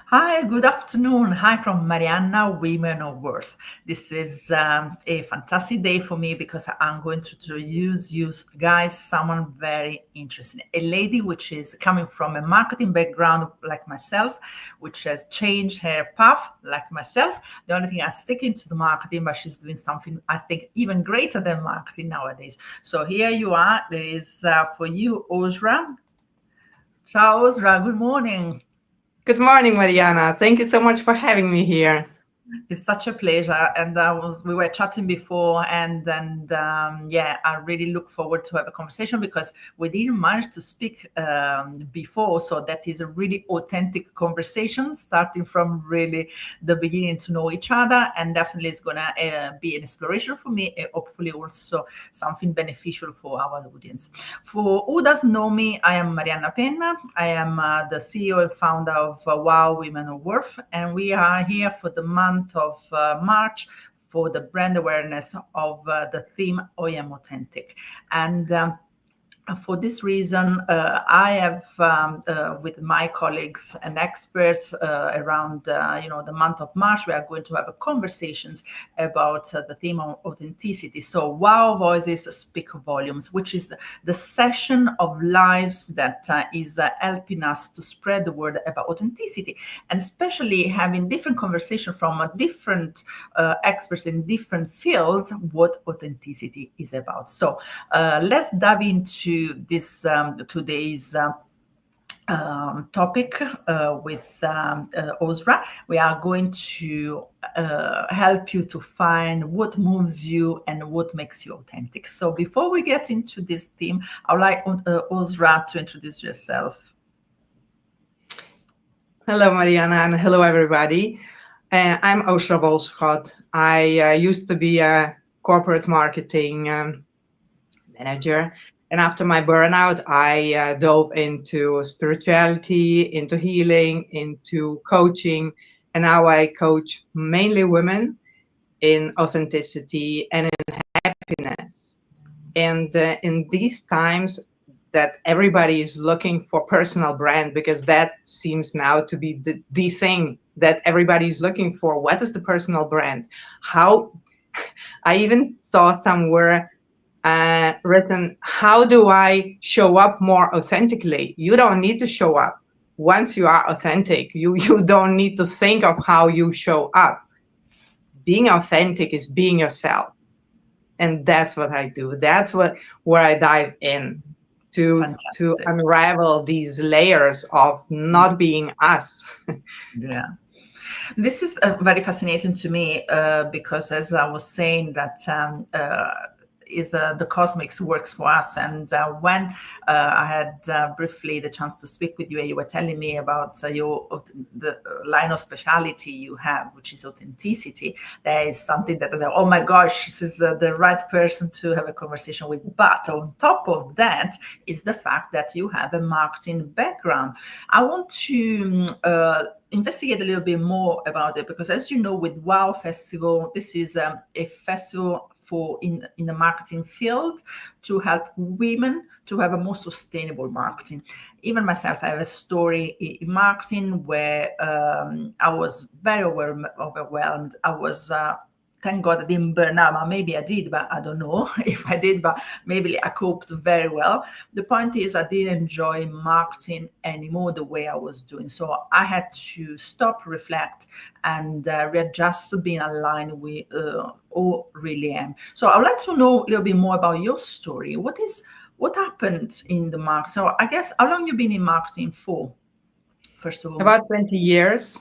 Hi, good afternoon. Hi from Marianna, Women of Worth. This is a fantastic day for me because I'm going to introduce you guys someone very interesting. A lady which is coming from a marketing background like myself, which has changed her path like myself. The only thing I stick into the marketing, but she's doing something I think even greater than marketing nowadays. So here you are. There is for you, Ausra. Ciao, Ausra. Good morning. Good morning, Mariana. Thank you so much for having me here. It's such a pleasure, and we were chatting before, and yeah, I really look forward to have a conversation because we didn't manage to speak before, so that is a really authentic conversation, starting from really the beginning to know each other, and definitely it's gonna be an inspiration for me, and hopefully also something beneficial for our audience. For who doesn't know me, I am Marianna Penna. I am the CEO and founder of Wow Women of Worth, and we are here for the month of March for the brand awareness of the theme I am authentic. And for this reason, I have, with my colleagues and experts around, the month of March, we are going to have conversations about the theme of authenticity. So, Wow Voices Speak Volumes, which is the session of lives that is helping us to spread the word about authenticity, and especially having different conversations from different experts in different fields, what authenticity is about. So, let's dive into this today's topic with Ausra. We are going to help you to find what moves you and what makes you authentic. So before we get into this theme, I would like Ausra to introduce yourself. Hello, Mariana, and hello, everybody. I'm Ausra Woolschot. I used to be a corporate marketing manager. And after my burnout, I dove into spirituality, into healing, into coaching. And now I coach mainly women in authenticity and in happiness. And in these times that everybody is looking for personal brand, because that seems now to be the thing that everybody is looking for. What is the personal brand? How I even saw somewhere written, how do I show up more authentically? You don't need to show up. Once you are authentic, you don't need to think of how you show up. Being authentic is being yourself, and that's what I do. That's where I dive in to Fantastic. unravel these layers of not being us. Yeah. This is very fascinating to me because, as I was saying, that is the cosmics works for us. And when I had briefly the chance to speak with you, you were telling me about the line of speciality you have, which is authenticity. There is something that I said, oh my gosh, this is the right person to have a conversation with. But on top of that is the fact that you have a marketing background. I want to investigate a little bit more about it because, as you know, with Wow Festival, this is a festival for in the marketing field to help women to have a more sustainable marketing. Even myself, I have a story in marketing where I was very overwhelmed. I was thank God I didn't burn out. Maybe I did, but I don't know if I did, but maybe I coped very well. The point is, I didn't enjoy marketing anymore the way I was doing. So I had to stop, reflect, and readjust to being aligned with who really am. So I would like to know a little bit more about your story. What happened in the market? So I guess how long you been in marketing for, first of all? About 20 years,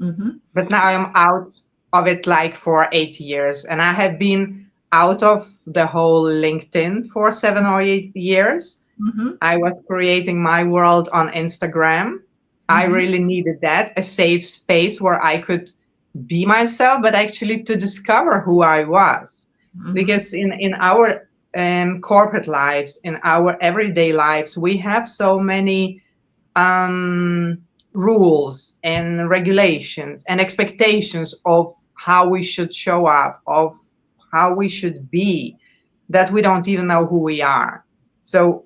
Mm-hmm. but now I'm out of it like for 8 years. And I have been out of the whole LinkedIn for 7 or 8 years. Mm-hmm. I was creating my world on Instagram. I Mm-hmm. really needed that, a safe space where I could be myself, but actually to discover who I was. Mm-hmm. Because in our corporate lives, in our everyday lives, we have so many um, rules and regulations and expectations of how we should show up, of how we should be, that we don't even know who we are. So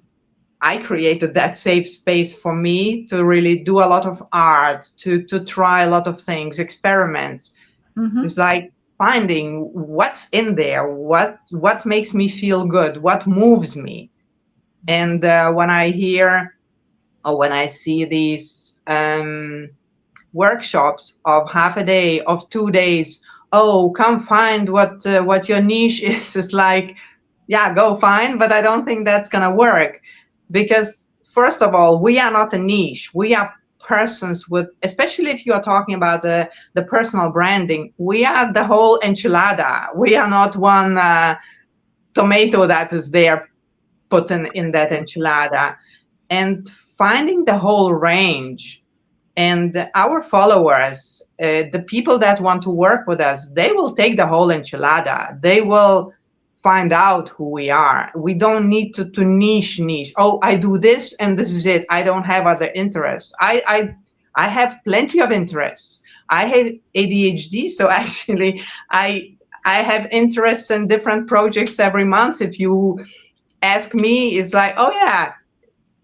I created that safe space for me to really do a lot of art, to try a lot of things, experiments. Mm-hmm. It's like finding what's in there, what makes me feel good, what moves me. And when I hear or when I see these workshops of half a day, of 2 days, oh, come find what your niche is, it's like, yeah, go find, but I don't think that's gonna work, because first of all, we are not a niche. We are persons with, especially if you are talking about the personal branding, we are the whole enchilada. We are not one tomato that is there put in that enchilada. And finding the whole range, and our followers, the people that want to work with us, they will take the whole enchilada. They will find out who we are. We don't need to niche. Oh, I do this and this is it. I don't have other interests. I have plenty of interests. I have ADHD, so actually I have interests in different projects every month. If you ask me, it's like, oh yeah,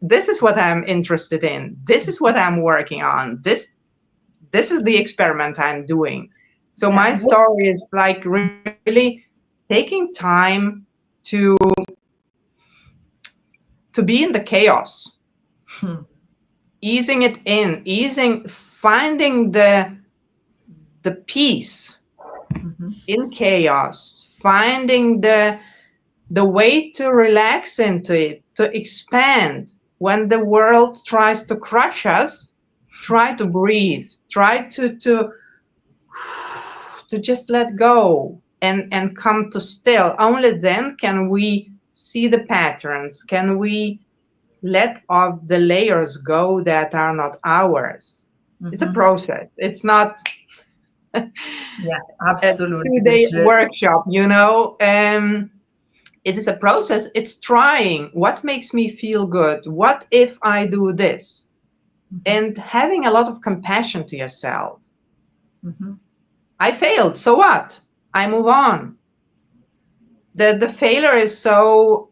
this is what I'm interested in. This is what I'm working on. This is the experiment I'm doing. So Yeah. my story is like really taking time to to be in the chaos, Hmm. easing it in, finding the peace Mm-hmm. in chaos, finding the way to relax into it, to expand. When the world tries to crush us, try to breathe, try to just let go and come to still. Only then can we see the patterns, can we let off the layers go that are not ours. It's a Mm-hmm. process. It's not Yeah, a absolutely. 2 day workshop, it is a process. It's trying what makes me feel good, what if I do this, Mm-hmm. and having a lot of compassion to yourself. Mm-hmm. I failed, so what? I move on. The failure is so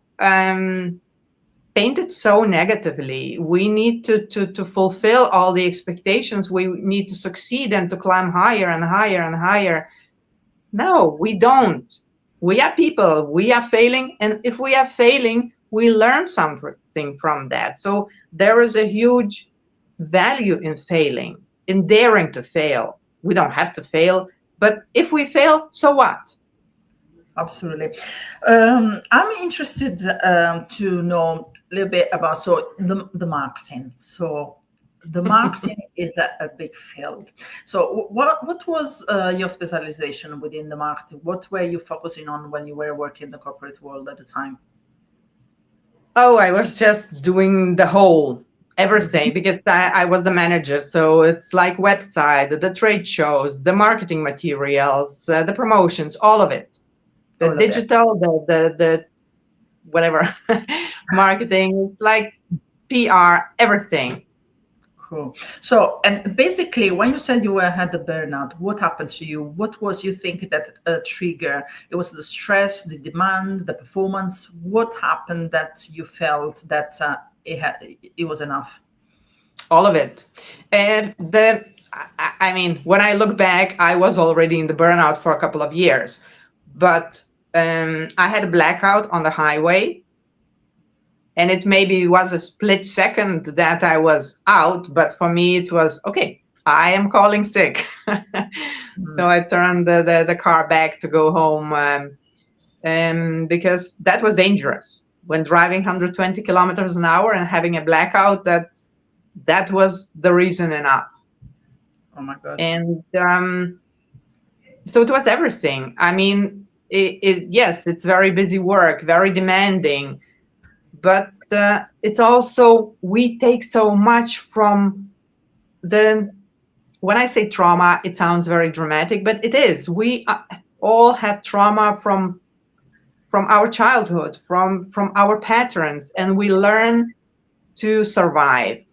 painted so negatively. We need to fulfill all the expectations. We need to succeed and to climb higher and higher and higher. No, we don't. We are people. We are failing, and if we are failing, we learn something from that. So there is a huge value in failing, in daring to fail. We don't have to fail, but if we fail, so what? Absolutely. I'm interested to know a little bit about the marketing. So the marketing is a big field. So what was your specialization within the marketing? What were you focusing on when you were working in the corporate world at the time? Oh, I was just doing the whole everything because I was the manager. So it's like website, the trade shows, the marketing materials, the promotions, all of it. The All of it. digital, the whatever, marketing, like PR, everything. Cool. So, and basically, when you said you had the burnout, what happened to you? What was you think that trigger? It was the stress, the demand, the performance. What happened that you felt that it was enough? All of it. And I mean, when I look back, I was already in the burnout for a couple of years, but I had a blackout on the highway, and it maybe was a split second that I was out, but for me it was okay. I am calling sick. Mm. So I turned the car back to go home, because that was dangerous. When driving 120 kilometers an hour and having a blackout, that was the reason enough. Oh my God. And so it was everything. I mean, yes, it's very busy work, very demanding, but it's also we take so much from the. When I say trauma, it sounds very dramatic, but it is. We all have trauma from our childhood, from our patterns, and we learn to survive.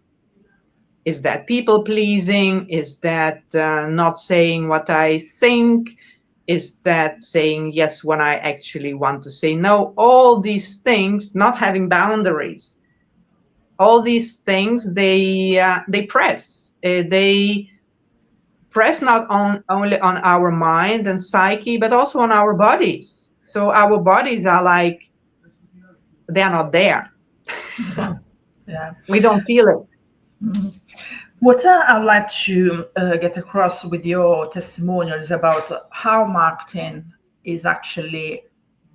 Is that people pleasing? Is that not saying what I think? Is that saying yes when I actually want to say no? All these things, not having boundaries. all these things, they press not only on our mind and psyche, but also on our bodies. So our bodies are like, they're not there. Yeah. We don't feel it. What I'd like to get across with your testimonial is about how marketing is actually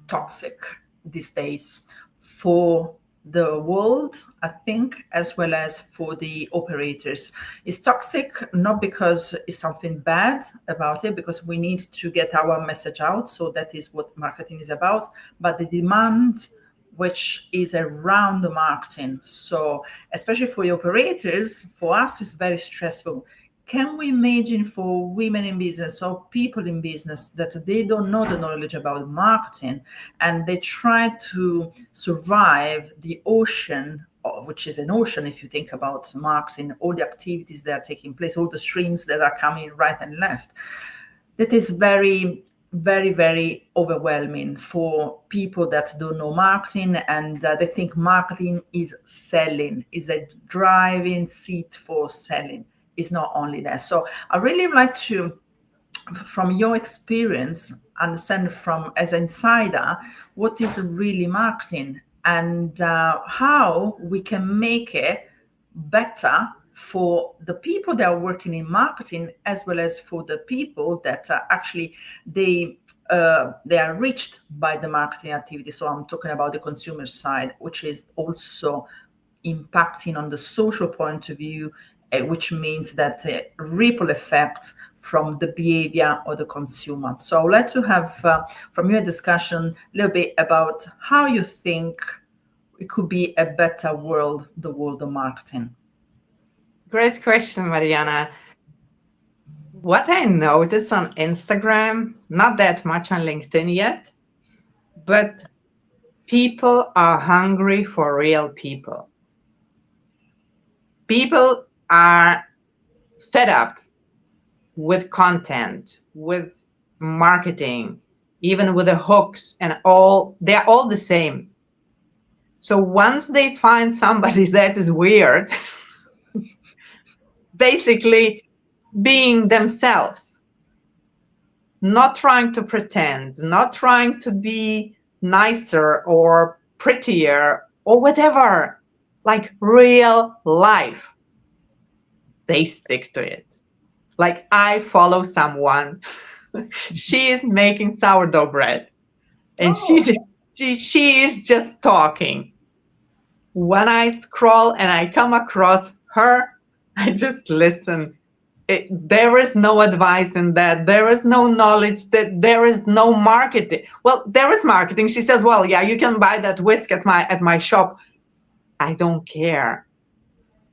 toxic these days for the world, I think, as well as for the operators. It's toxic not because it's something bad about it, because we need to get our message out. So that is what marketing is about, but the demand which is around the marketing. So especially for the operators, for us, it's very stressful. Can we imagine for women in business or people in business that they don't know the knowledge about marketing and they try to survive the ocean, which is an ocean if you think about marketing, all the activities that are taking place, all the streams that are coming right and left? That is very, very, very overwhelming for people that don't know marketing, and they think marketing is selling, is a driving seat for selling. It's not only that. So I really like to, from your experience, understand from as an insider what is really marketing and how we can make it better for the people that are working in marketing, as well as for the people that actually they are reached by the marketing activity. So I'm talking about the consumer side, which is also impacting on the social point of view, which means that the ripple effect from the behavior of the consumer. So I would like to have from you a discussion a little bit about how you think it could be a better world, the world of marketing. Great question, Mariana. What I noticed on Instagram, not that much on LinkedIn yet, but people are hungry for real people. People are fed up with content, with marketing, even with the hooks and all. They're all the same. So once they find somebody that is weird, basically being themselves, not trying to pretend, not trying to be nicer or prettier or whatever, like real life, they stick to it. Like I follow someone, she is making sourdough bread and she is just talking. When I scroll and I come across her, I just listen. There is no advice in that. There is no knowledge. That there is no marketing. Well, there is marketing. She says, "Well, yeah, you can buy that whisk at my shop." I don't care.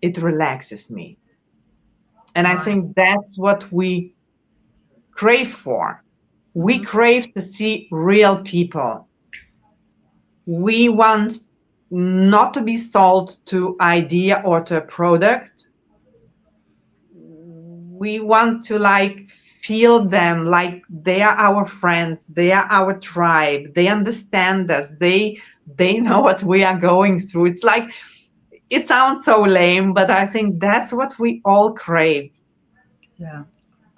It relaxes me, and I think that's what we crave for. We crave to see real people. We want not to be sold to idea or to a product. We want to like feel them like they are our friends, they are our tribe, they understand us, they know what we are going through. It's like, it sounds so lame, but I think that's what we all crave. Yeah,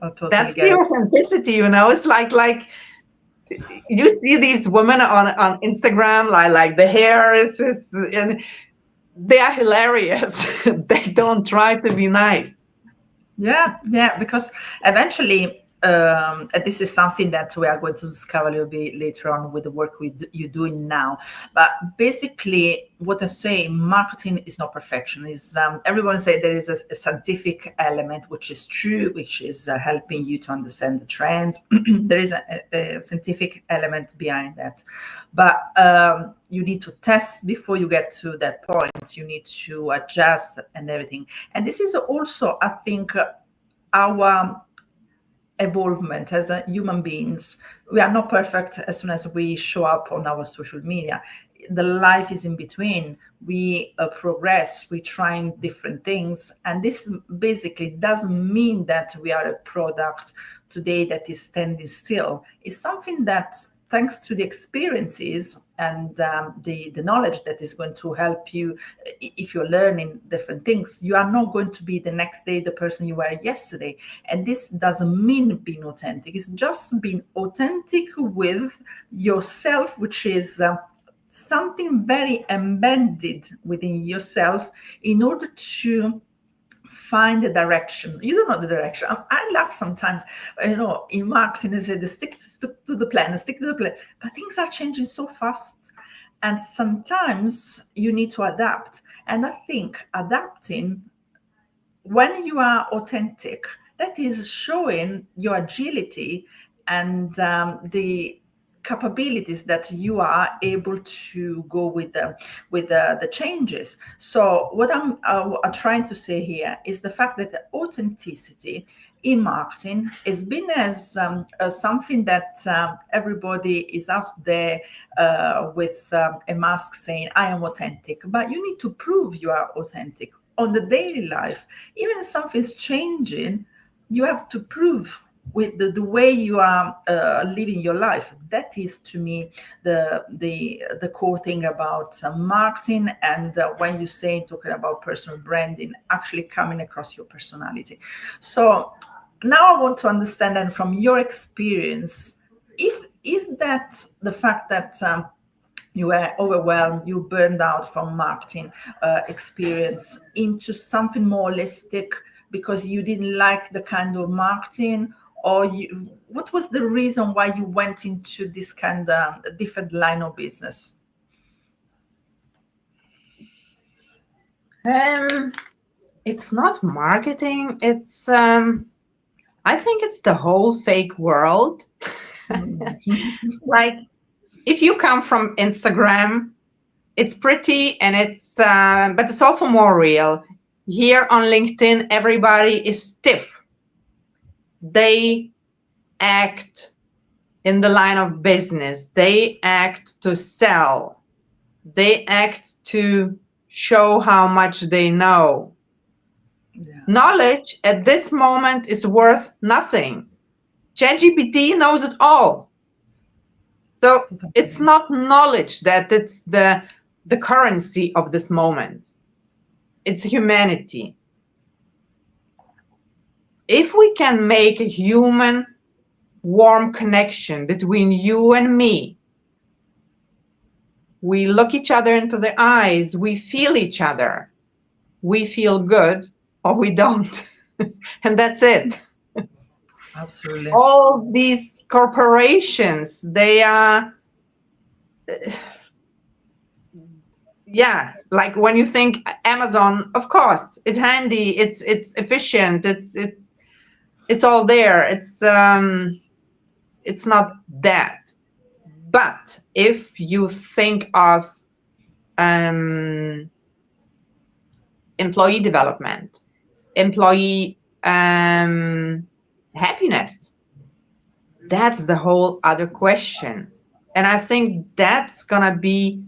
I totally That's get the it. authenticity, you know. It's like you see these women on Instagram, like the hair is and they are hilarious. They don't try to be nice. Yeah, because eventually, and this is something that we are going to discover a little bit later on with the work you're doing now. But basically, what I say, marketing is not perfection. Is everyone say there is a scientific element, which is true, which is helping you to understand the trends. There is a scientific element behind that, but you need to test before you get to that point. You need to adjust and everything. And this is also, I think, our evolvement as human beings. We are not perfect as soon as we show up on our social media. The life is in between. We progress, we try different things. And this basically doesn't mean that we are a product today that is standing still. It's something that, thanks to the experiences and the knowledge that is going to help you. If you're learning different things, you are not going to be the next day the person you were yesterday. And this doesn't mean being authentic. It's just being authentic with yourself, which is something very embedded within yourself in order to find the direction. You don't know the direction. I laugh sometimes, in marketing, they say, stick to the plan, stick to the plan. But things are changing so fast. And sometimes you need to adapt. And I think adapting, when you are authentic, that is showing your agility and the capabilities that you are able to go with the changes. So what I'm trying to say here is the fact that the authenticity in marketing has been as something that everybody is out there with a mask saying, I am authentic, but you need to prove you are authentic on the daily life. Even if something's changing, you have to prove with the way you are living your life. That is, to me, the core thing about marketing. And when you say talking about personal branding, actually coming across your personality. So now I want to understand, and from your experience, is that the fact that you were overwhelmed, you burned out from marketing experience into something more holistic because you didn't like the kind of marketing, or what was the reason why you went into this kind of different line of business? It's not marketing. It's I think it's the whole fake world. Like, if you come from Instagram, it's pretty and it's but it's also more real. Here on LinkedIn, everybody is stiff. They act in the line of business. They act to sell. They act to show how much they know. Yeah. Knowledge at this moment is worth nothing. ChatGPT knows it all. So it's not knowledge that it's the currency of this moment. It's humanity. If we can make a human warm connection between you and me, we look each other into the eyes, we feel each other, we feel good or we don't. And that's it. Absolutely. All these corporations, they are, yeah, like when you think Amazon, of course, it's handy, it's efficient, it's all there. It's not that. But if you think of employee development, employee happiness, that's the whole other question. And I think that's gonna be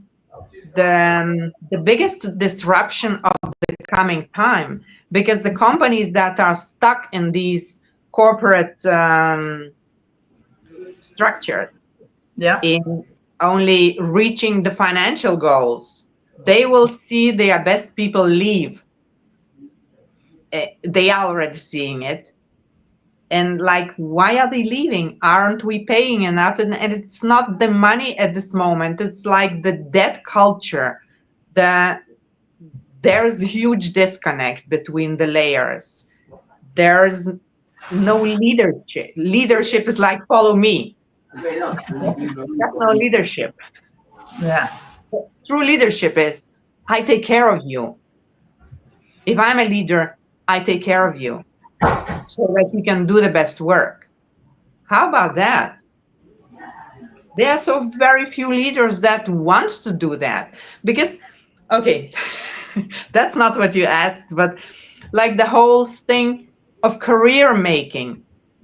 the biggest disruption of the coming time, because the companies that are stuck in these corporate structures, Yeah. in only reaching the financial goals, they will see their best people leave. They are already seeing it. And like, why are they leaving? Aren't we paying enough? And it's not the money at this moment. It's like the debt culture. There's a huge disconnect between the layers. There's no leadership. Leadership is like, follow me. That's no leadership. Yeah. True leadership is, I take care of you. If I'm a leader, I take care of you so that you can do the best work. How about that? There are so very few leaders that want to do that. Because, okay, that's not what you asked, but like the whole thing of career making.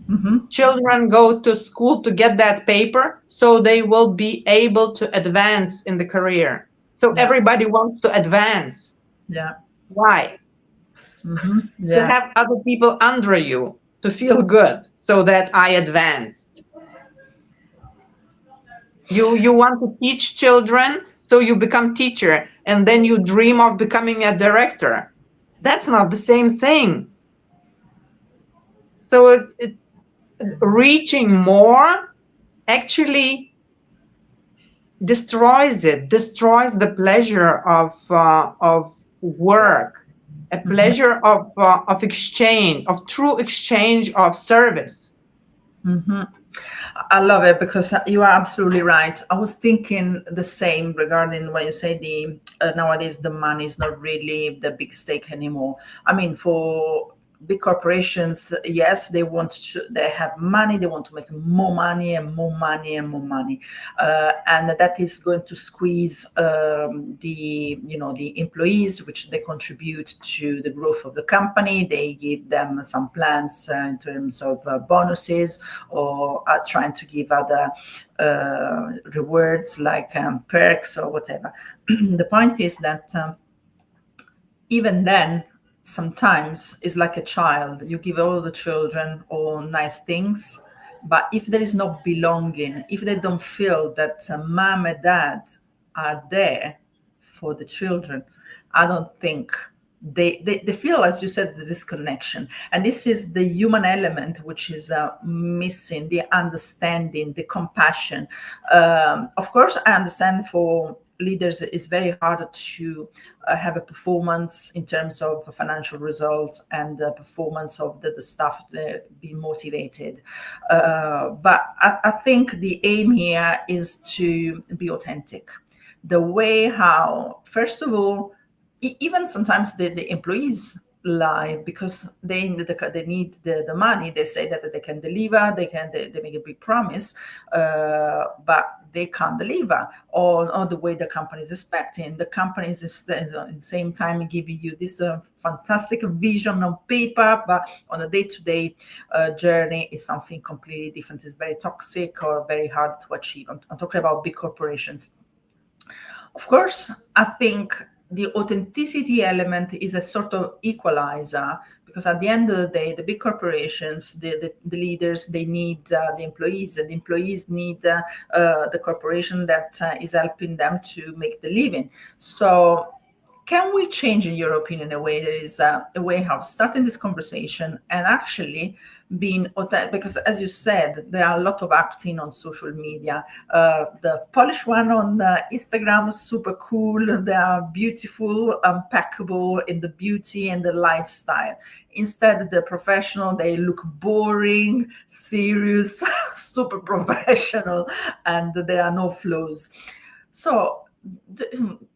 Mm-hmm. Children go to school to get that paper so they will be able to advance in the career. So Yeah. everybody wants to advance. Yeah. Why? Mm-hmm. To Yeah. have other people under you to feel good so that I advanced. You want to teach children, so you become teacher, and then you dream of becoming a director. That's not the same thing. So reaching more actually destroys the pleasure of work, a pleasure of exchange, of true exchange of service. I love it because you are absolutely right. I was thinking the same regarding when you say the nowadays the money is not really the big stake anymore. I mean, for big corporations, yes, they have money, they want to make more money and more money and more money, and that is going to squeeze the employees, which they contribute to the growth of the company. They give them some plans in terms of bonuses, or are trying to give other rewards like perks or whatever. The point is that even then, sometimes it's like a child. You give all the children all nice things, but if there is no belonging, if they don't feel that mom and dad are there for the children, I don't think they feel, as you said, the disconnection. And this is the human element which is missing, the understanding, the compassion. Of course, I understand for leaders it's very hard to have a performance in terms of financial results and performance of the staff be motivated. But I think the aim here is to be authentic. The way how, first of all, even sometimes the employees lie because they need the money. They say that they can deliver, they make a big promise, but they can't deliver or the way the company is expecting. The company is at the same time giving you this fantastic vision on paper, but on a day-to-day journey is something completely different. It's very toxic or very hard to achieve. I'm talking about big corporations. Of course, I think the authenticity element is a sort of equalizer, because at the end of the day, the big corporations, the leaders, they need the employees, and the employees need the corporation that is helping them to make the living. So can we change, in your opinion, a way there is a way of starting this conversation and actually being authentic? Because as you said, there are a lot of acting on social media. The polished one on Instagram is super cool. They are beautiful, impeccable in the beauty and the lifestyle. Instead, the professional, they look boring, serious, super professional, and there are no flaws. So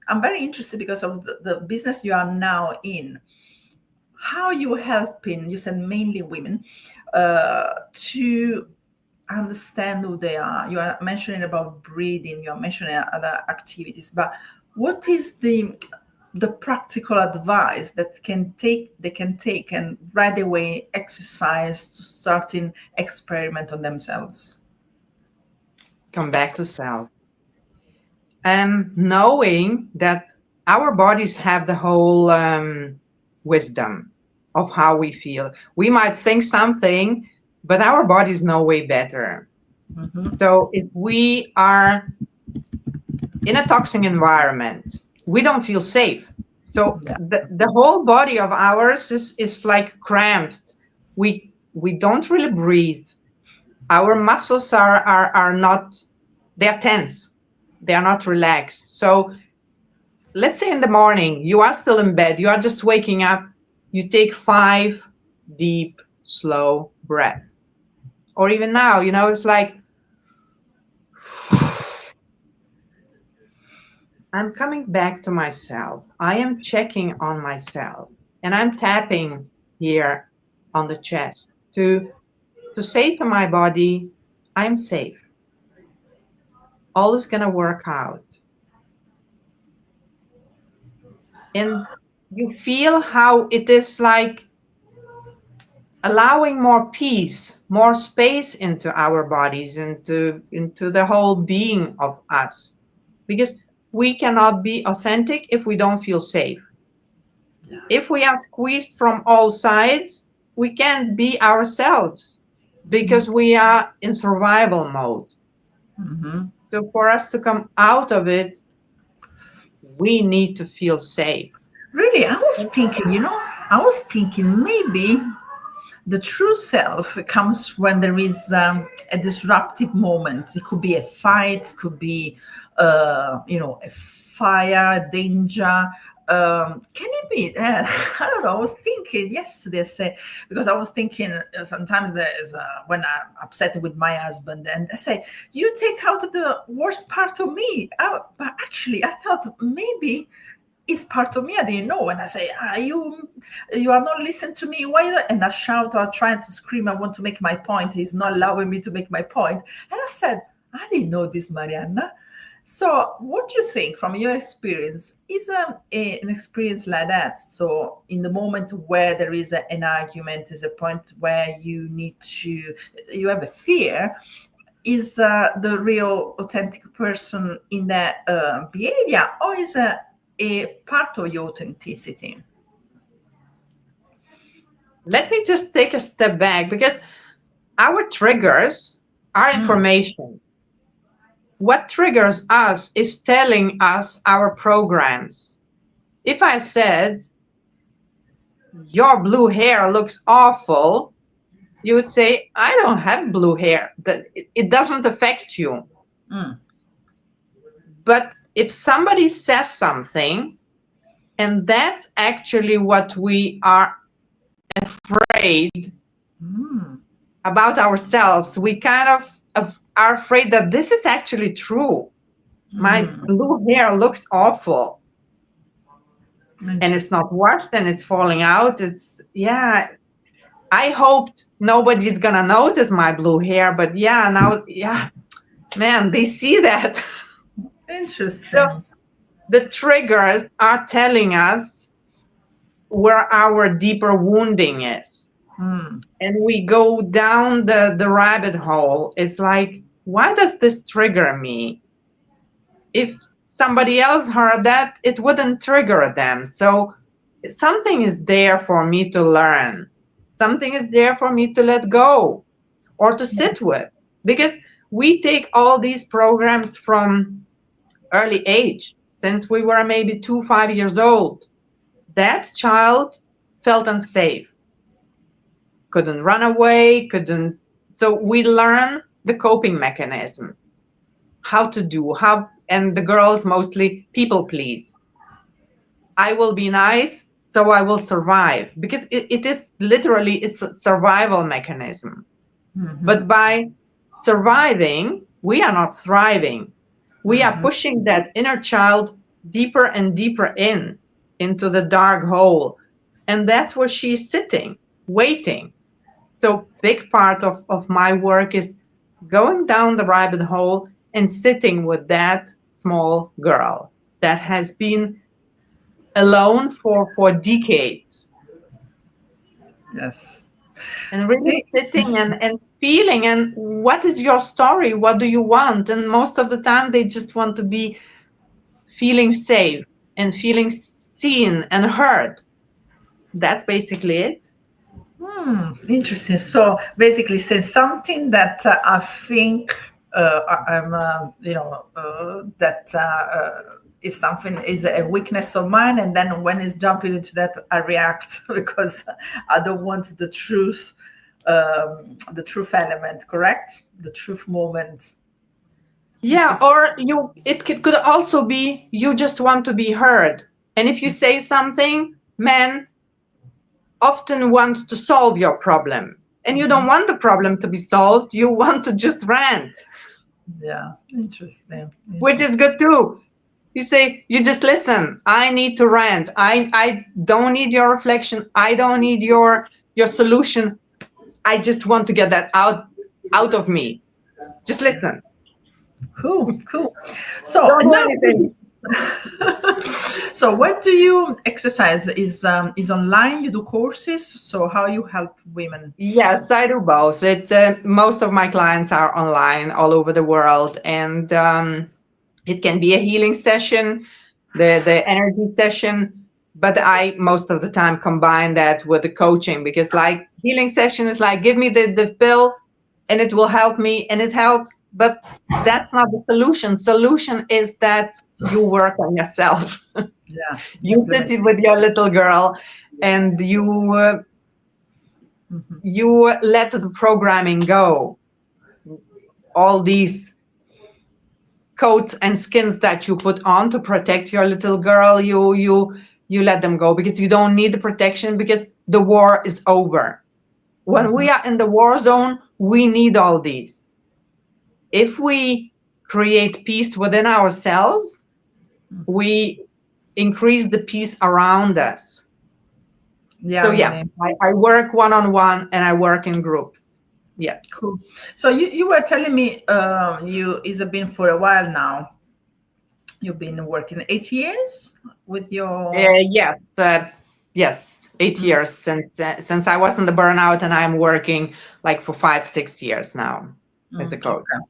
I'm very interested because of the business you are now in. How you helping, you said mainly women, to understand who they are. You are mentioning about breathing, you are mentioning other activities, but what is the practical advice that they can take and right away exercise to starting experiment on themselves? Come back to self. Knowing that our bodies have the whole wisdom of how we feel. We might think something, but our bodies know way better. So if we are in a toxic environment, we don't feel safe. So the whole body of ours is like cramped. We don't really breathe. Our muscles are not, they're tense. They are not relaxed. So let's say in the morning, you are still in bed, you are just waking up, you take 5 deep, slow breaths. Or even now, it's like, I'm coming back to myself. I am checking on myself, and I'm tapping here on the chest to say to my body, I'm safe. All is going to work out. And you feel how it is like allowing more peace, more space into our bodies, into the whole being of us. Because we cannot be authentic if we don't feel safe. If we are squeezed from all sides, we can't be ourselves because we are in survival mode. Hmm. So for us to come out of it, we need to feel safe. Really, I was thinking maybe the true self comes when there is a disruptive moment. It could be a fight, could be, a fire, danger. Can it be? I don't know. I was thinking yesterday, because I was thinking sometimes there is when I'm upset with my husband, and I say, "You take out the worst part of me." But actually, I thought maybe it's part of me. I didn't know. And I say, you are not listening to me. Why? And I shout or trying to scream. I want to make my point. He's not allowing me to make my point. And I said, I didn't know this, Marianna. So what do you think from your experience is an experience like that? So in the moment where there is an argument, is a point where you have a fear, is the real authentic person in that behavior, or is a part of your authenticity? Let me just take a step back, because our triggers are Mm, information. What triggers us is telling us our programs. If I said, your blue hair looks awful, you would say, I don't have blue hair. That it doesn't affect you. mm, But if somebody says something, and that's actually what we are afraid mm, about ourselves, we kind of are afraid that this is actually true. My mm. blue hair looks awful, and it's Interesting. not washed and it's falling out. It's, yeah, I hoped nobody's gonna notice my blue hair, but yeah, now, yeah, man, they see that. So Interesting. the triggers are telling us where our deeper wounding is. Mm, And we go down the rabbit hole. It's like, why does this trigger me? If somebody else heard that, it wouldn't trigger them. So something is there for me to learn. Something is there for me to let go or to sit with. Because we take all these programs from early age, since we were maybe 2, 5 years old. That child felt unsafe, couldn't run away, couldn't. So we learn the coping mechanisms, how to do, and the girls mostly people please. I will be nice, so I will survive, because it is literally, it's a survival mechanism. mhm, But by surviving, we are not thriving. We are mhm. pushing that inner child deeper and deeper into the dark hole. And that's where she's sitting, waiting. So big part of my work is going down the rabbit hole and sitting with that small girl that has been alone for decades, Yes. and really Hey, sitting and feeling, and what is your story, what do you want? And most of the time they just want to be feeling safe and feeling seen and heard. That's basically it. Interesting. So basically, say something that I think I'm, that is something is a weakness of mine, and then when it's jumping into that, I react because I don't want the truth element. Correct? The truth moment. This Yeah, is. or could also be you just want to be heard. And if you say something, men often want to solve your problem. And you don't Mhm. want the problem to be solved, you want to just rant, Yeah, interesting. which is Interesting. good too. You say, you just listen. I need to rant. I don't need your reflection. I don't need your solution. I just want to get that out of me. Just listen. Cool, cool. So Don't do now, anything. so what do you exercise? Is online? You do courses. So how you help women? Yes, I do both. It's most of my clients are online all over the world, and it can be a healing session, the energy session, but I most of the time combine that with the coaching, because like healing session is like, give me the pill, and it will help me and it helps, but that's not the solution. Solution is that you work on yourself. Yeah, You implement. sit with your little girl and Mhm. you let the programming go. All these coats and skins that you put on to protect your little girl, you let them go, because you don't need the protection, because the war is over. When Mhm. we are in the war zone, we need all these. If we create peace within ourselves, Mhm. we increase the peace around us. So Yeah, yeah, really I work one-on-one and I work in groups. Yes. cool. So you were telling me you is it been for a while now. You've been working 8 years with your. Yes, yes, 8 years since I was in the burnout, and I'm working like for 5, 6 years now as a coach. Okay.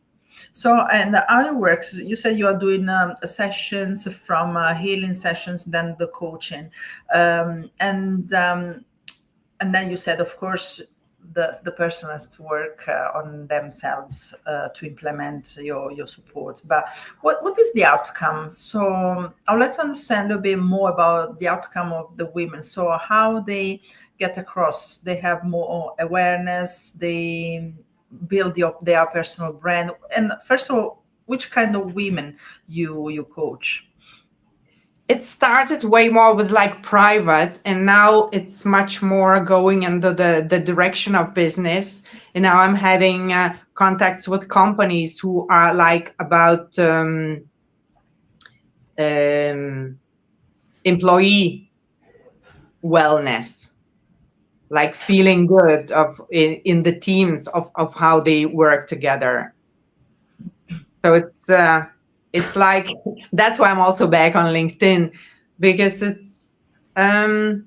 So, and how it works, you said you are doing sessions from healing sessions, then the coaching. Um, and um, and then you said, of course, the person has to work on themselves to implement your support. But what is the outcome? So I would like to understand a bit more about the outcome of the women. So how they get across, they have more awareness, they build their personal brand. And first of all, which kind of women you coach? It started way more with like private, and now it's much more going into the direction of business. And now I'm having contacts with companies who are like about um, employee wellness, like feeling good in the teams of how they work together. So it's like, that's why I'm also back on LinkedIn, because um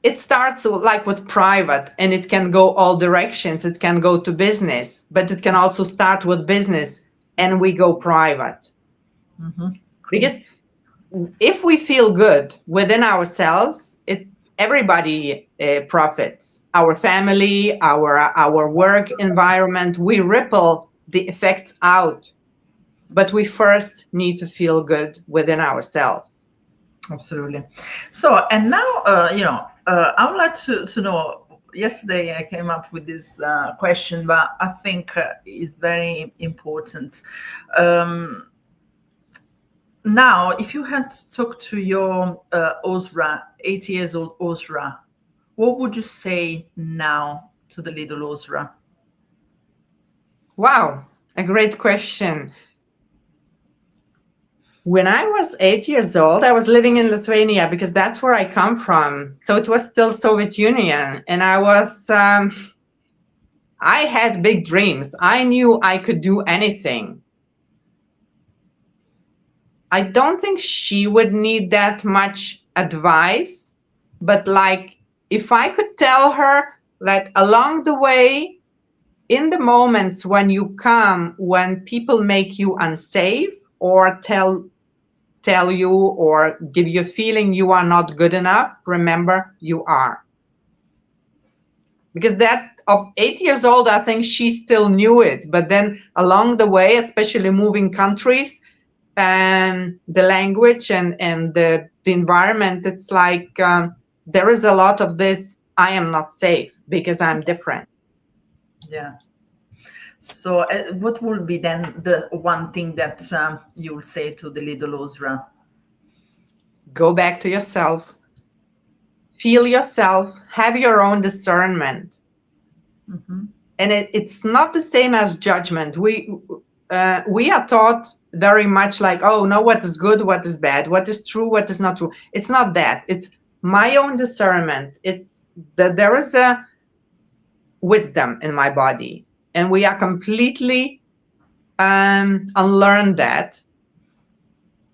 it starts like with private, and it can go all directions. It can go to business, but it can also start with business and we go private. Hmm. Cool. Because if we feel good within ourselves, it everybody profits. Our family, our work environment, we ripple the effects out. But we first need to feel good within ourselves. Absolutely. So, and now, I would like to know. Yesterday, I came up with this question, but I think is very important. Um, Now, if you had to talk to your Ausra, 8 years old Ausra, what would you say now to the little Ausra? Wow, a great question. When I was 8 years old, I was living in Lithuania, because that's where I come from. So it was still Soviet Union, and I had big dreams. I knew I could do anything. I don't think she would need that much advice, but like, if I could tell her, like, along the way, in the moments when you come, when people make you unsafe or tell you or give you a feeling you are not good enough, remember you are. Because that of 8 years old, I think she still knew it. But then along the way, especially moving countries, and the language and the environment, it's like, there is a lot of this, I am not safe because I'm different. Yeah. So, what would be then the one thing that you would say to the little Ausra? Go back to yourself, feel yourself, have your own discernment. Hmm. And it's not the same as judgment. We are taught very much like, oh, know what is good, what is bad, what is true, what is not true. It's not that. It's my own discernment. It's that there is a wisdom in my body, and we are completely unlearn that.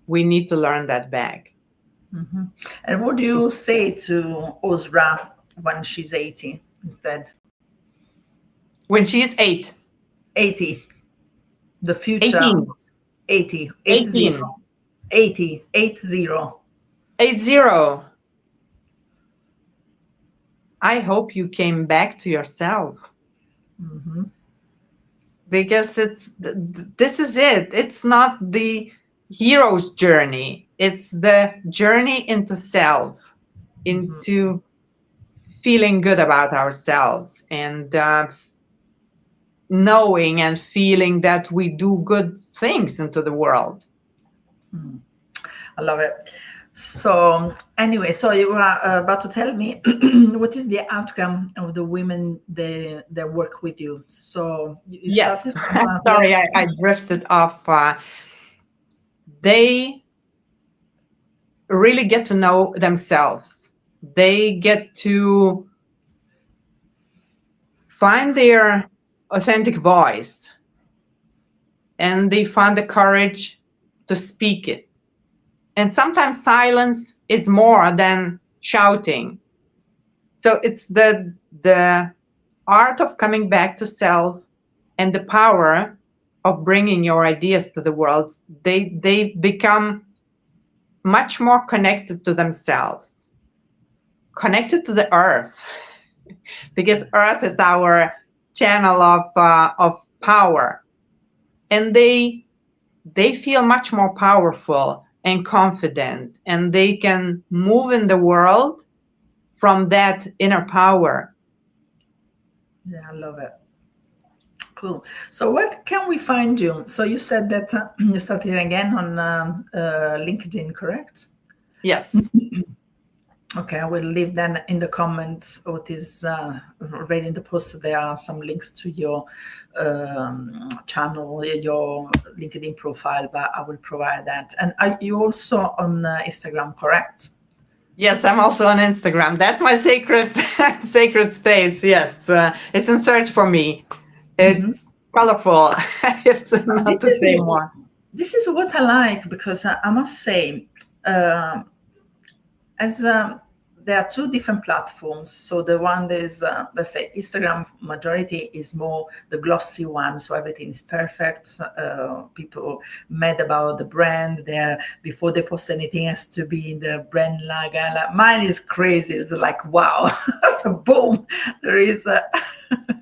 We need to learn that back. Hmm. And what do you say to Ausra when she's 80 instead? When she is 80, the future. 18, 80, 80, 18, 80, 80. 80, I hope you came back to yourself. Mm-hmm. because this is it. It's not the hero's journey. It's the journey into self, Mm-hmm. into feeling good about ourselves, and knowing and feeling that we do good things into the world. I love it. So anyway, so you were about to tell me what is the outcome of the women that work with you. So you Yes, started from yeah. sorry, I drifted off. They really get to know themselves. They get to find their authentic voice, and they find the courage to speak it. And sometimes silence is more than shouting. So it's the art of coming back to self and the power of bringing your ideas to the world. They become much more connected to themselves, connected to the earth, because earth is our channel of power, and they feel much more powerful and confident, and they can move in the world from that inner power. Yeah, I love it. Cool. So where can we find you? So you said that you started again on LinkedIn, correct? Yes. Okay, I will leave then in the comments what is already in the post. There are some links to your channel, your LinkedIn profile, but I will provide that. And are you also on Instagram, correct? Yes, I'm also on Instagram. That's my sacred sacred space. Yes, it's in search for me. It's colorful. It's This not the is same one. this is what I like, because I must say, um, as there are two different platforms. So the one that is, let's say, Instagram majority is more the glossy one. So everything is perfect. People mad about the brand. There, before they post anything, has to be in the brand laga. Mine is crazy. It's like, wow, boom, there is That's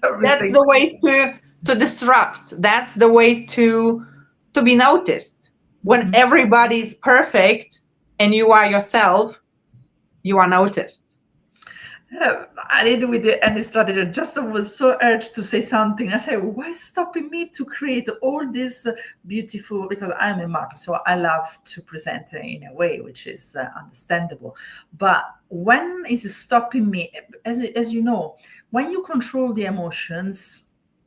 everything. the way to disrupt. That's the way to be noticed. When Mhm. everybody's perfect and you are yourself, you are noticed. I did with the any strategy. Just was so urged to say something. I said, why stopping me to create all this beautiful? Because I'm a marketer, so I love to present in a way which is understandable. But when is it stopping me? As you know, when you control the emotions,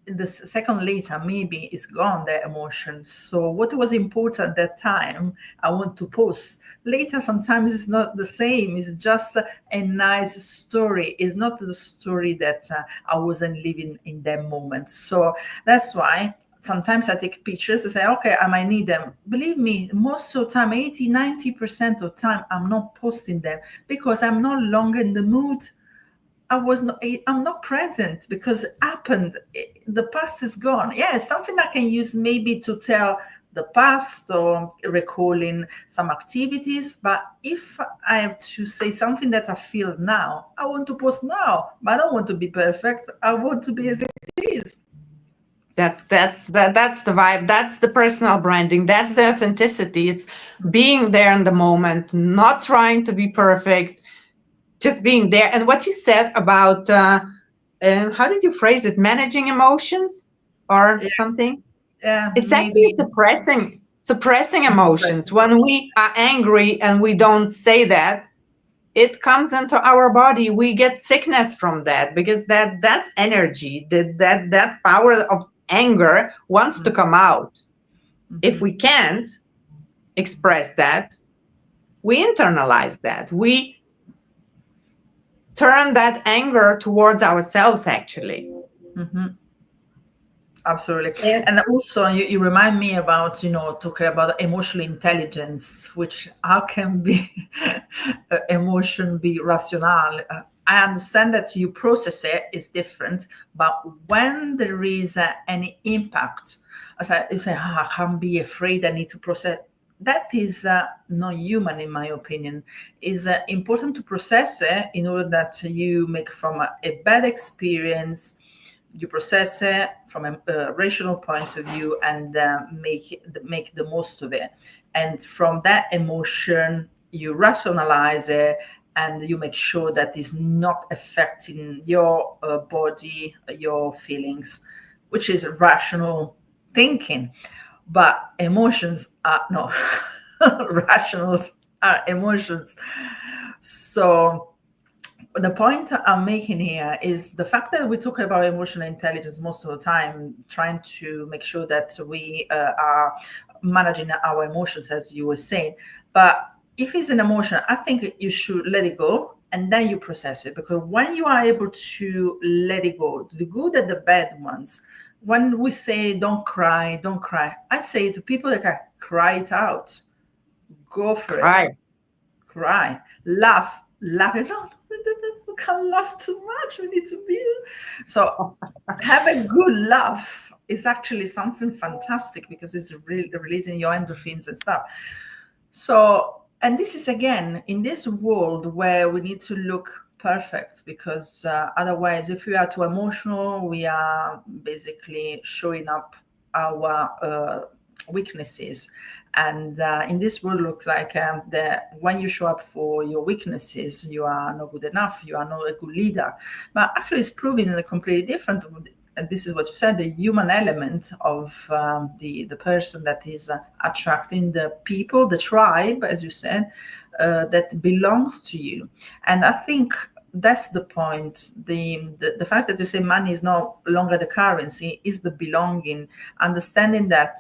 the second later maybe it's gone, the emotion. So what was important at that time, I want to post. Later sometimes it's not the same. It's just a nice story. It's not the story that I wasn't living in that moment. So that's why sometimes I take pictures and say, okay, I might need them. Believe me, most of the time, 80-90% of the time, I'm not posting them because I'm no longer in the mood. I'm not present because it happened. The past is gone. Yeah, something I can use maybe to tell the past or recalling some activities. But if I have to say something that I feel now, I want to post now. But I don't want to be perfect. I want to be as it is. That's the vibe. That's the personal branding. That's the authenticity. It's being there in the moment, not trying to be perfect, just being there. And what you said about how did you phrase it? Managing emotions or Yeah, something? yeah, It's actually maybe. suppressing Impressive. emotions. When we are angry and we don't say that, it comes into our body. We get sickness from that because that's energy. That power of anger wants to come out. If Mhm. we can't express that, we internalize that. We turn that anger towards ourselves, actually. Mhm. Absolutely. And And also you remind me about, talking about emotional intelligence, which how can be emotion be rational? I understand that you process it is different, but when there is any impact, as you say, I can't be afraid, I need to process. That is not human, in my opinion. Is important to process it in order that you make from a bad experience you process it from a rational point of view, and make the most of it. And from that emotion, you rationalize it, and you make sure that it's not affecting your body, your feelings, which is rational thinking. But emotions are not rationals, are emotions. So the point I'm making here is the fact that we talk about emotional intelligence most of the time, trying to make sure that we are managing our emotions, as you were saying. But if it's an emotion, I think you should let it go, and then you process it. Because when you are able to let it go, the good and the bad ones, when we say don't cry, I say to people that can cry it out, go for it, Right. cry, laugh it out. We can't laugh too much. We need to be so. Have a good laugh is actually something fantastic, because it's releasing your endorphins and stuff. So, and this is again in this world where we need to look perfect, because otherwise, if we are too emotional, we are basically showing up our weaknesses. And in this world, looks like that when you show up for your weaknesses, you are not good enough. You are not a good leader. But actually, it's proving in a completely different. And this is what you said, the human element of the person that is attracting the people, the tribe, as you said, that belongs to you. And I think that's the point. The fact that you say money is no longer the currency is the belonging, understanding that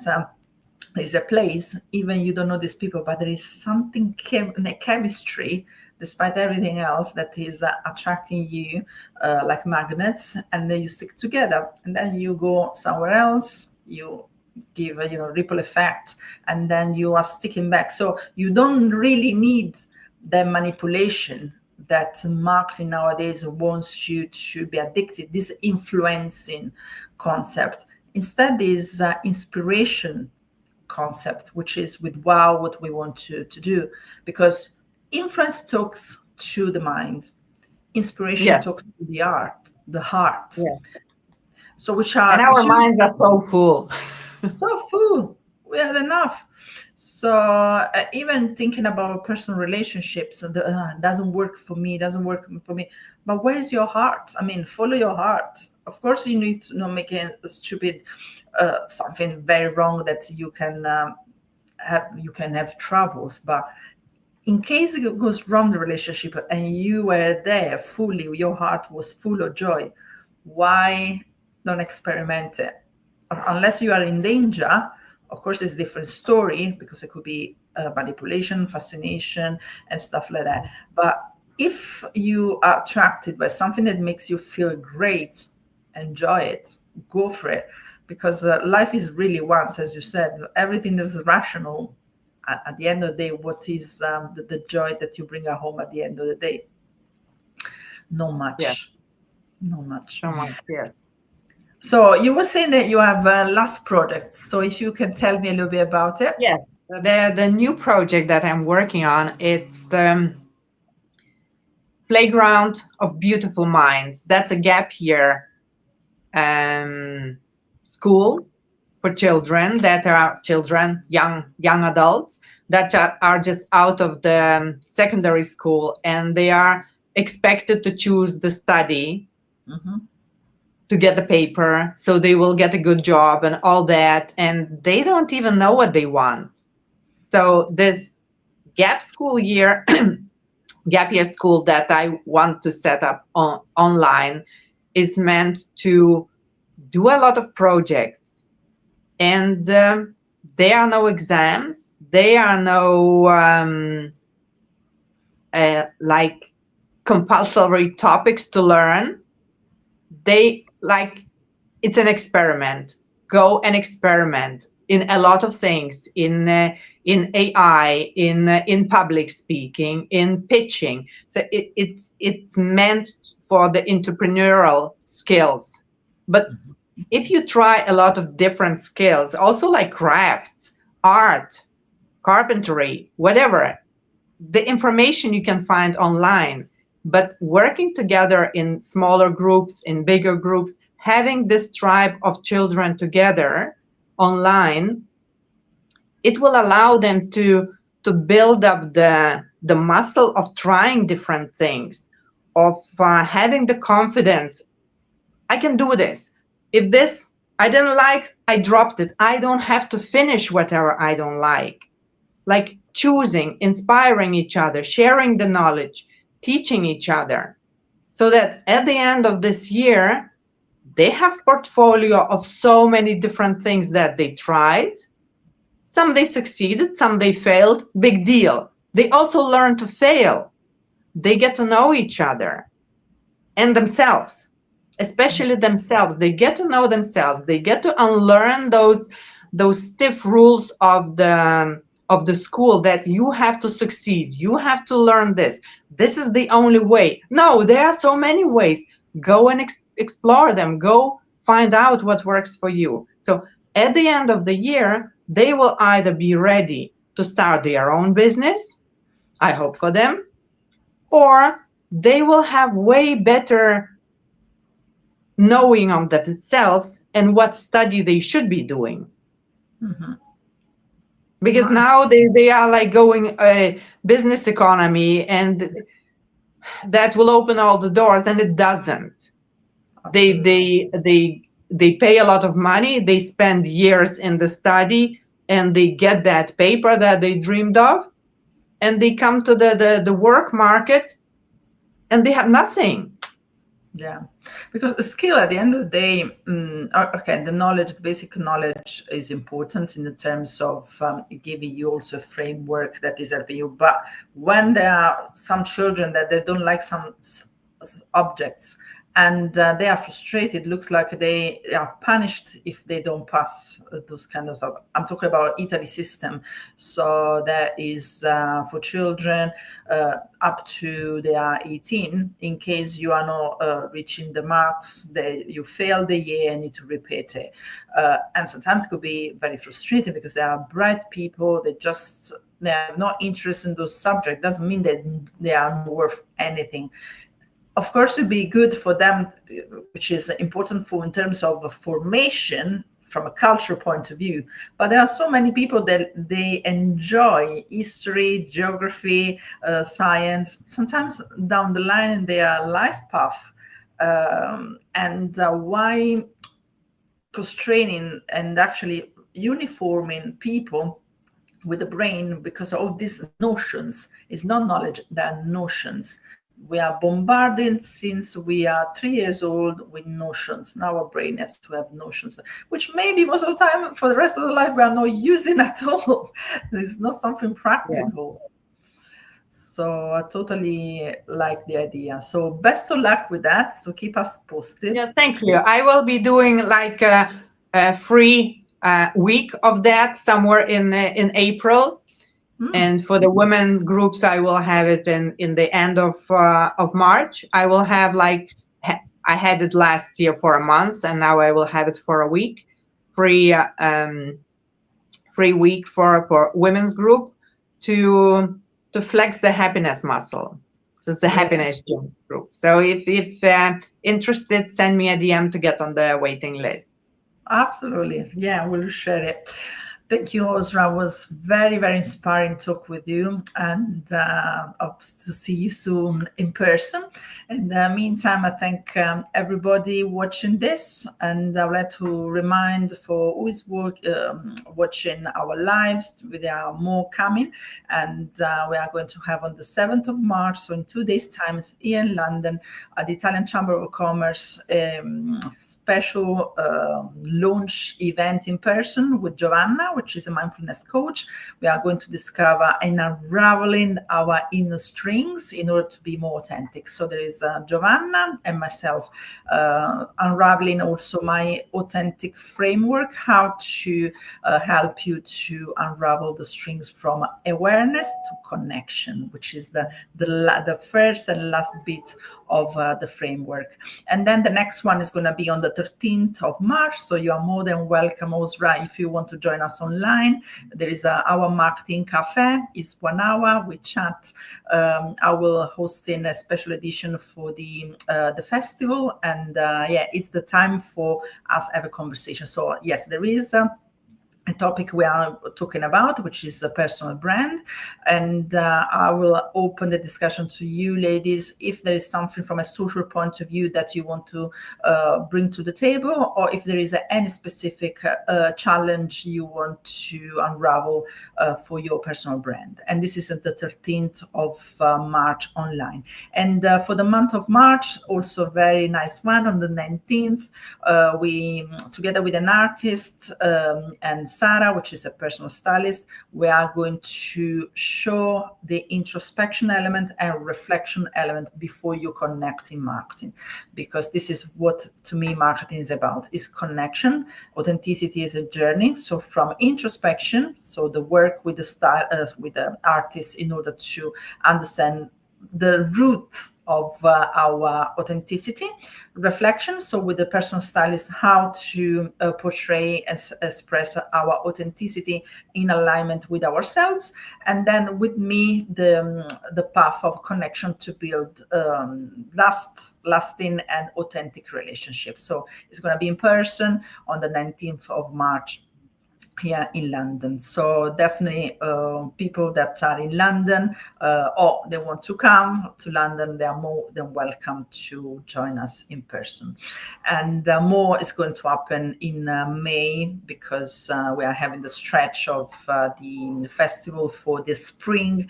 there's a place, even you don't know these people, but there is something in the chemistry, despite everything else, that is attracting you like magnets, and then you stick together, and then you go somewhere else, you give a ripple effect, and then you are sticking back. So you don't really need the manipulation that marketing nowadays wants you to be addicted, this influencing concept. Instead is inspiration concept, which is with wow, what we want to do. Because influence talks to the mind, inspiration Yes. talks to the heart. Yes. So which And are our minds are so full. so full. We had enough. So even thinking about personal relationships, doesn't work for me, but where is your heart? I mean, follow your heart. Of course you need to not make a stupid something very wrong that you can have troubles. But in case it goes wrong, the relationship, and you were there fully, your heart was full of joy, why don't experiment it? Unless you are in danger. Of course, it's a different story, because it could be manipulation, fascination, and stuff like that. But if you are attracted by something that makes you feel great, enjoy it, go for it. Because life is really once, as you said, everything is rational. At the end of the day, what is the joy that you bring at home at the end of the day? Not Yes. much. Not much. So much. Yes. So you were saying that you have a last project. So if you can tell me a little bit about it. Yes. The new project that I'm working on, it's the Playground of Beautiful Minds. That's a gap year school for children that are young adults that are just out of the secondary school, and they are expected to choose the study to get the paper, so they will get a good job and all that, and they don't even know what they want. So this gap year school that I want to set up online is meant to do a lot of projects, and there are no exams, there are no like compulsory topics to learn. They it's an experiment. Go and experiment in a lot of things, in AI, in public speaking, in pitching. So it's meant for the entrepreneurial skills. But if you try a lot of different skills, also like crafts, art, carpentry, whatever, the information you can find online, but working together in smaller groups, in bigger groups, having this tribe of children together online, it will allow them to build up the muscle of trying different things, of having the confidence. I can do this. If this I didn't like, I dropped it. I don't have to finish whatever I don't like. Like choosing, inspiring each other, sharing the knowledge, teaching each other, so that at the end of this year, they have portfolio of so many different things that they tried. Some they succeeded, some they failed. Big deal. They also learn to fail. They get to know each other and themselves, especially themselves. They get to know themselves. They get to unlearn those stiff rules of the school, that you have to succeed, you have to learn this. This is the only way. No, there are so many ways. Go and explore them. Go find out what works for you. So at the end of the year, they will either be ready to start their own business, I hope for them, or they will have way better knowing of themselves and what study they should be doing. Mhm. Because Nice. now they are like going a business economy, and that will open all the doors, and it doesn't. They Absolutely. they they they pay a lot of money, they spend years in the study, and they get that paper that they dreamed of, and they come to the work market and they have nothing. Yeah, because the skill at the end of the day, okay, the knowledge, the basic knowledge is important in the terms of giving you also a framework that is helping you. But when there are some children that they don't like some objects, and they are frustrated, looks like they are punished if they don't pass those kind of stuff. I'm talking about Italy system. So that is for children up to they are 18. In case you are not reaching the marks, you fail the year and need to repeat it. And sometimes it could be very frustrating because they are bright people. They have no interest in those subjects. Doesn't mean that they are not worth anything. Of course, it'd be good for them, which is important for in terms of formation from a culture point of view. But there are so many people that they enjoy history, geography, science, sometimes down the line in their life path. And why constraining and actually uniforming people with the brain because of these notions? It's not knowledge, they are notions. We are bombarded since we are 3 years old with notions. Now our brain has to have notions, which maybe most of the time for the rest of the life we are not using at all. It's not something Yeah. practical. So I totally like the idea. So best of luck with that. So keep us posted. Yeah, thank you. I will be doing like a free week of that somewhere in April. And for the women groups, I will have it in the end of March. I will have I had it last year for a month, and now I will have it for a week. Free free week for women's group to flex the happiness muscle. So it's a Brilliant. happiness group. So if interested, send me a DM to get on the waiting list. Absolutely. Yeah, we'll share it. Thank you, Ausra. It was very, very inspiring talk with you, and hope to see you soon in person. In the meantime, I thank everybody watching this, and I would like to remind for who is watching our lives, there are more coming, and we are going to have on the 7th of March, so in 2 days' time, here in London, at the Italian Chamber of Commerce, special launch event in person with Giovanna, which is a mindfulness coach. We are going to discover and unraveling our inner strings in order to be more authentic. So there is Giovanna and myself unraveling also my authentic framework, how to help you to unravel the strings from awareness to connection, which is the first and last bit of the framework. And then the next one is going to be on the 13th of March. So you are more than welcome, Ausra, if you want to join us online. There is our marketing cafe. It's 1 hour. We chat. I will host in a special edition for the festival. And it's the time for us to have a conversation. So yes, there is a topic we are talking about, which is a personal brand. And I will open the discussion to you, ladies, if there is something from a social point of view that you want to bring to the table, or if there is any specific challenge you want to unravel for your personal brand. And this is at the 13th of March online. And for the month of March, also very nice one on the 19th, we, together with an artist and Sarah, which is a personal stylist, we are going to show the introspection element and reflection element before you connect in marketing, because this is what, to me, marketing is about, is connection. Authenticity is a journey. So from introspection, so the work with the style, with the artist, in order to understand the root of our authenticity, reflection, so with the personal stylist, how to portray and express our authenticity in alignment with ourselves, and then with me the path of connection to build lasting and authentic relationships. So it's going to be in person on the 19th of March here in London. So definitely people that are in London or they want to come to London, they are more than welcome to join us in person. And more is going to happen in May, because we are having the stretch of the festival for the spring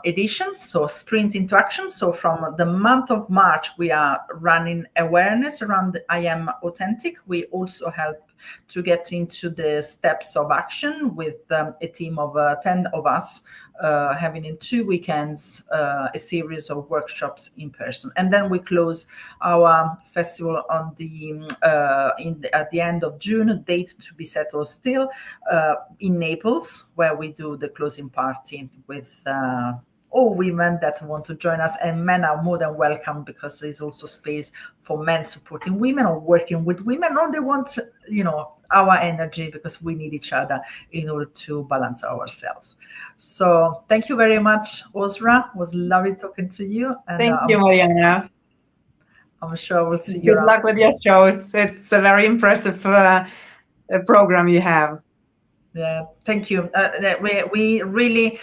edition, so Sprint into Action. So from the month of March, we are running awareness around I Am Authentic. We also help to get into the steps of action with a team of 10 of us, having in 2 weekends a series of workshops in person. And then we close our festival on at the end of June, date to be settled still, in Naples, where we do the closing party with all women that want to join us, and men are more than welcome, because there's also space for men supporting women or working with women, or they want, our energy, because we need each other in order to balance ourselves. So thank you very much, Ausra. It was lovely talking to you. And thank you, Mariana. I'm sure we'll see you Good around. luck with your shows. It's a very impressive program you have. Yeah, thank you. We really,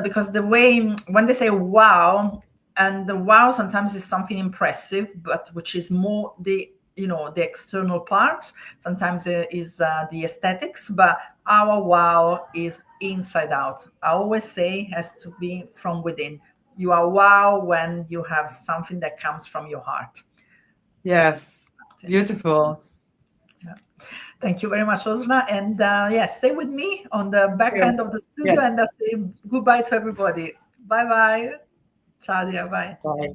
because the way, when they say wow, and the wow sometimes is something impressive, but which is more the external parts. Sometimes it is the aesthetics, but our wow is inside out. I always say it has to be from within. You are wow when you have something that comes from your heart. Yes, beautiful. Yeah. Thank you very much, Ausra. And stay with me on the back end of the studio, and say goodbye to everybody. Bye-bye. Ciao, dear. Bye. Bye.